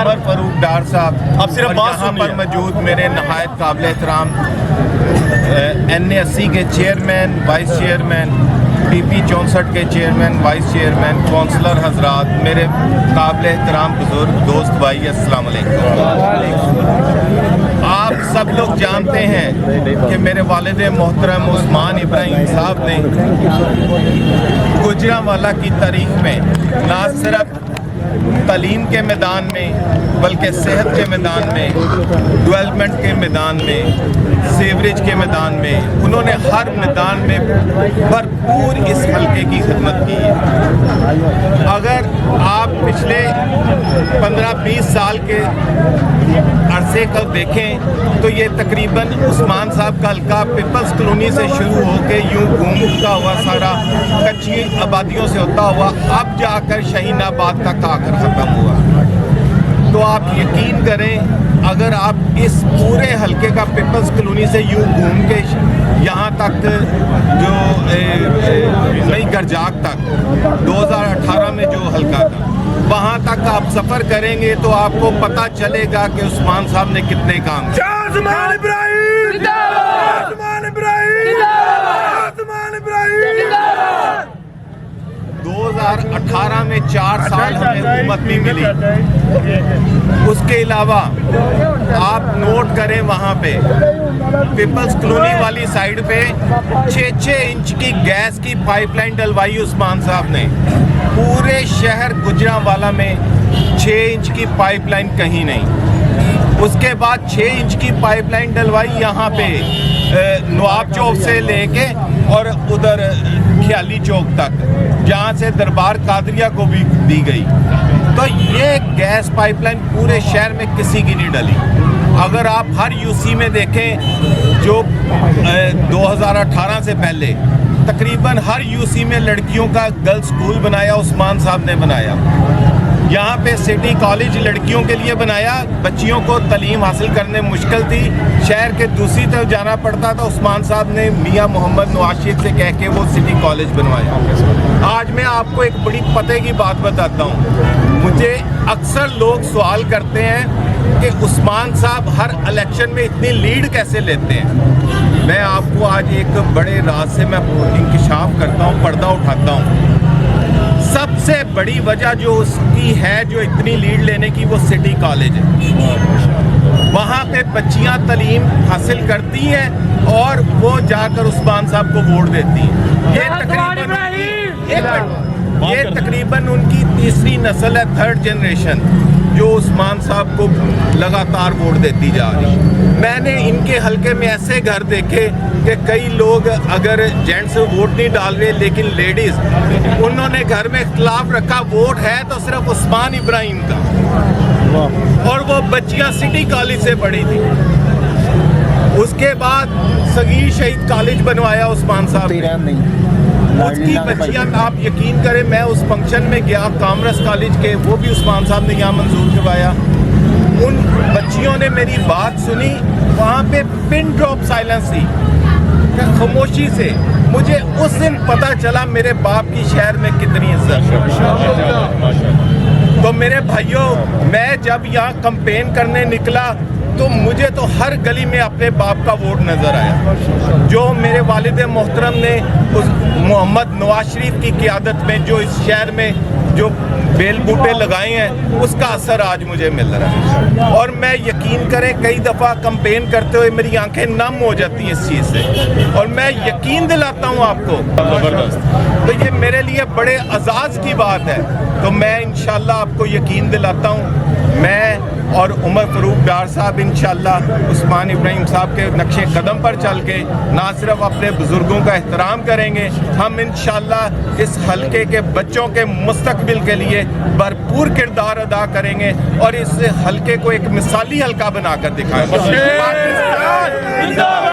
उमर फारूक डार साहब अब सिर्फ और बात यहाँ सुननी पर है। मौजूद मेरे नहायत काबिल एहतराम NA80 के चेयरमैन, वाइस चेयरमैन, PP 64 के चेयरमैन, वाइस चेयरमैन, काउंसलर हजरात, मेरे काबिल एहतराम बुजुर्ग दोस्त भाई, अस्सलाम वालेकुम। आप सब लोग जानते हैं कि मेरे वालिद मोहतरम उस्मान इब्राहिम साहब ने गुजरांवाला की तारीख में ना सिर्फ तालीम के मैदान में बल्कि सेहत के मैदान में, डेवलपमेंट के मैदान में, सीवरेज के मैदान में, उन्होंने हर मैदान में भरपूर इस हल्के की खिदमत की है। अगर आप पिछले 15-20 साल के अरसे को देखें तो ये तकरीबन उस्मान साहब का हल्का पीपल्स कॉलोनी से शुरू होकर यूं घूमता हुआ सारा कच्ची आबादियों से होता हुआ अब जाकर शाहीनाबाद तक आकर ख़त्म हुआ। तो आप यकीन करें, अगर आप इस पूरे हल्के का पीपल्स कॉलोनी से यूं घूम के यहाँ तक जो नई गरजाक तक 2018 में जो हल्का था वहाँ तक आप सफ़र करेंगे तो आपको पता चलेगा कि उस्मान साहब ने कितने काम किए। 2018 में 4 साल हमें हुकूमत नहीं मिली। उसके अलावा आप नोट करें, वहाँ पे पीपल्स कॉलोनी वाली साइड पे 6-6 इंच की गैस की पाइपलाइन डलवाई उस्मान साहब ने। पूरे शहर गुजरांवाला में 6 इंच की पाइपलाइन कहीं नहीं। उसके बाद 6 इंच की पाइपलाइन डलवाई यहाँ पे नवाब चौक से लेके और उधर ख्याली चौक तक, जहाँ से दरबार कादरिया को भी दी गई। तो ये गैस पाइपलाइन पूरे शहर में किसी की नहीं डली। अगर आप हर यूसी में देखें जो 2018 से पहले तकरीबन हर यूसी में लड़कियों का गर्ल्स स्कूल बनाया उस्मान साहब ने बनाया। यहाँ पे सिटी कॉलेज लड़कियों के लिए बनाया, बच्चियों को तालीम हासिल करने मुश्किल थी, शहर के दूसरी तरफ जाना पड़ता था। उस्मान साहब ने मियाँ मोहम्मद नवाज शरीफ से कह के वो सिटी कॉलेज बनवाया। आज मैं आपको एक बड़ी पते की बात बताता हूँ। मुझे अक्सर लोग सवाल करते हैं कि उस्मान साहब हर इलेक्शन में इतनी लीड कैसे लेते हैं। मैं आपको आज एक बड़े राज से मैं इंकिशाफ करता हूँ, पर्दा उठाता हूँ। सबसे बड़ी वजह जो उसकी है, जो इतनी लीड लेने की, वो सिटी कॉलेज है। वहाँ पे बच्चियाँ तालीम हासिल करती हैं और वो जाकर उस्मान साहब को वोट देती हैं। ये तकरीबन उनकी तीसरी नस्ल है, 3rd जनरेशन, जो उस्मान साहब को लगातार वोट देती जा रही है। मैंने इनके हलके में ऐसे घर देखे कि कई लोग अगर जेंट्स वोट नहीं डाल रहे लेकिन लेडीज, उन्होंने घर में इख्तिलाफ रखा, वोट है तो सिर्फ उस्मान इब्राहिम का, और वो बच्चियां सिटी कॉलेज से पढ़ी थी। उसके बाद सगीर शहीद कॉलेज बनवाया उस्मान साहब ने, उसकी बच्चियां, आप यकीन करें, मैं उस फंक्शन में गया कॉमर्स कॉलेज के, वो भी उस्मान साहब ने यहाँ मंजूर करवाया। उन बच्चियों ने मेरी बात सुनी, वहाँ पे पिन ड्रॉप साइलेंस थी, खामोशी से। मुझे उस दिन पता चला मेरे बाप की शहर में कितनी इज्जत है। तो मेरे भाइयों, मैं जब यहाँ कैंपेन करने निकला तो मुझे तो हर गली में अपने बाप का वोट नज़र आया। जो मेरे वालिद मोहतरम ने उस मोहम्मद नवाज शरीफ की क़ियादत में जो इस शहर में जो बेल बूटे लगाए हैं, उसका असर आज मुझे मिल रहा है। और मैं यकीन करें, कई दफ़ा कैंपेन करते हुए मेरी आंखें नम हो जाती हैं इस चीज़ से, और मैं यकीन दिलाता हूँ आपको, तो ये मेरे लिए बड़े एजाज़ की बात है। तो मैं इंशाल्लाह आपको यकीन दिलाता हूँ, मैं और उमर फारूक डार साहब इंशाल्लाह उस्मान इब्राहिम साहब के नक्शे कदम पर चल के ना सिर्फ अपने बुजुर्गों का एहतराम करेंगे, हम इंशाल्लाह इस हलके के बच्चों के मुस्तकबिल के लिए भरपूर किरदार अदा करेंगे और इस हलके को एक मिसाली हलका बनाकर दिखाएंगे।